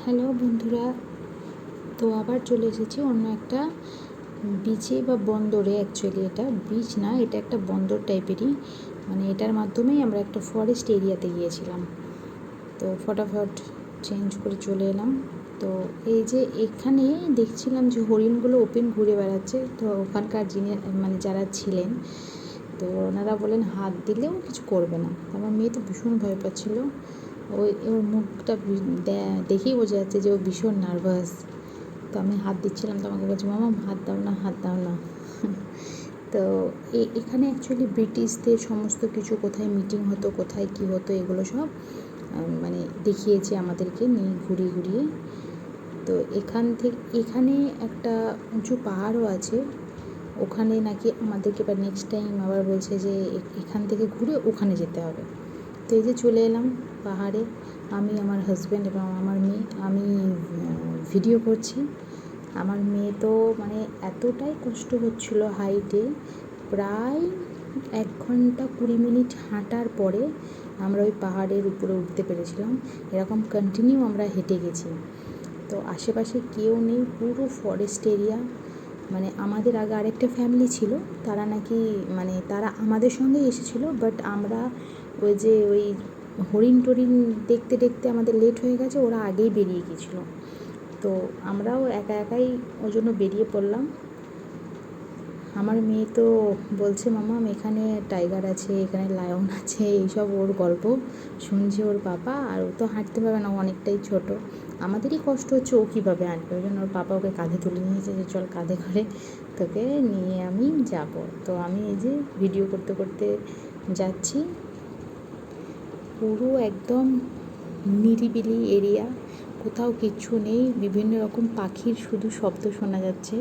Hello বন্ধুরা, তো আবার চলে এসেছি অন্য একটা বিচে বা বন্দরে। অ্যাকচুয়ালি এটা বিচ না, এটা একটা বন্দর টাইপেরই। মানে এটার মাধ্যমেই আমরা একটা ফরেস্ট এরিয়াতে গিয়েছিলাম। তো ফটাফট চেঞ্জ করে চলে এলাম। তো এই যে এখানে দেখছিলাম যে হরিণগুলো ওপেন ঘুরে বেড়াচ্ছে। তো ওখানকার মানে যারা ছিলেন, তো ওনারা বলেন হাত দিলেও কিছু করবে না। আমার মেয়ে তো ভীষণ ভয় পাচ্ছিল। ওর মুখটা দেখেই বোঝা যাচ্ছে যে ও ভীষণ নার্ভাস। তো আমি হাত দিচ্ছিলাম, তো আমাকে বলছে মামা হাত দাও না, হাত দাও না। তো এখানে অ্যাকচুয়ালি ব্রিটিশদের সমস্ত কিছু, কোথায় মিটিং হতো, কোথায় কী হতো, এগুলো সব মানে দেখিয়েছে আমাদেরকে নিয়ে ঘুরিয়ে ঘুরিয়ে। তো এখানে একটা উঁচু পাহাড়ও আছে, ওখানে নাকি আমাদেরকে এবার নেক্সট টাইম আবার বলছে যে এখান থেকে ঘুরে ওখানে যেতে হবে। তো এই যে চলে এলাম পাহাড়ে, আমি, আমার হাজব্যান্ড এবং আমার মেয়ে। আমি ভিডিও করছি। আমার মেয়ে তো মানে এতটাই কষ্ট হচ্ছিলো হাইটে, প্রায় 1 ঘন্টা 20 মিনিট হাঁটার পরে আমরা ওই পাহাড়ের উপরে উঠতে পেরেছিলাম। এরকম কন্টিনিউ আমরা হেঁটে গেছি। তো আশেপাশে কেউ নেই, পুরো ফরেস্ট এরিয়া। মানে আমাদের আগে আরেকটা ফ্যামিলি ছিল, তারা নাকি মানে তারা আমাদের সঙ্গেই এসেছিলো, বাট আমরা ওই হরিণ টরিণ দেখতে দেখতে আমাদের লেট হয়ে গেছে, ওরা আগেই বেরিয়ে গেছিলো। তো আমরাও একা একাই ওই জন্য বেরিয়ে পড়লাম। আমার মেয়ে তো বলছে মামাম এখানে টাইগার আছে, এখানে লায়ন আছে, এইসব ওর গল্প শুনছে ওর পাপা। আর ও তো হাঁটতে পারবে না, অনেকটাই ছোট। আমাদেরই কষ্ট হচ্ছে, ও কীভাবে হাঁটবে। ওই জন্য ওর পাপা ওকে কাঁধে তুলে নিয়েছে যে চল কাঁধে করে তোকে নিয়ে আমি যাব। তো আমি এই যে ভিডিও করতে করতে যাচ্ছি। পুরো একদম নিরিবিলি এরিয়া, কোথাও কিচ্ছু নেই, বিভিন্ন রকম পাখির শুধু শব্দ শোনা যাচ্ছে।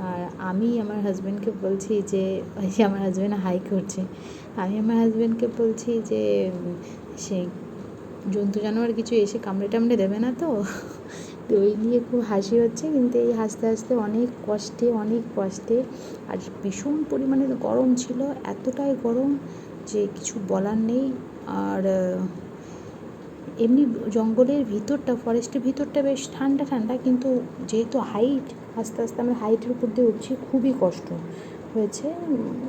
আর আমি আমার হাজব্যান্ডকে বলছি যে ওই যে আমার হাজব্যান্ড হাই করছে, আমি আমার হাজব্যান্ডকে বলছি যে সে জন্তু জানোয়ার কিছু এসে কামড়ে টামড়ে দেবে না তো। তো ওই নিয়ে খুব হাসি হচ্ছে, কিন্তু এই হাসতে হাসতে অনেক কষ্টে আর ভীষণ পরিমাণে গরম ছিল, এতটাই গরম যে কিছু বলার নেই। আর এমনি জঙ্গলের ভিতরটা, ফরেস্টের ভিতরটা বেশ ঠান্ডা ঠান্ডা, কিন্তু যেহেতু হাইট, আস্তে আস্তে আমরা হাইটের উপর দিয়ে উঠছি, খুবই কষ্ট হয়েছে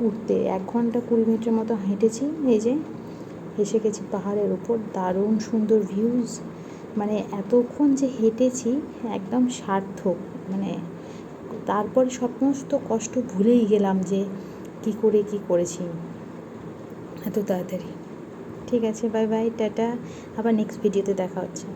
উঠতে। 1 ঘন্টা 20 মিনিটের মতো হেঁটেছি। এই যে এসে গেছি পাহাড়ের উপর, দারুণ সুন্দর ভিউজ। মানে এতক্ষণ যে হেঁটেছি একদম সার্থক। মানে তারপরে সমস্ত কষ্ট ভুলেই গেলাম যে কী করেছি এত তাড়াতাড়ি। ঠিক আছে, বাই বাই, টাটা। আবার নেক্সট ভিডিওতে দেখা হচ্ছে।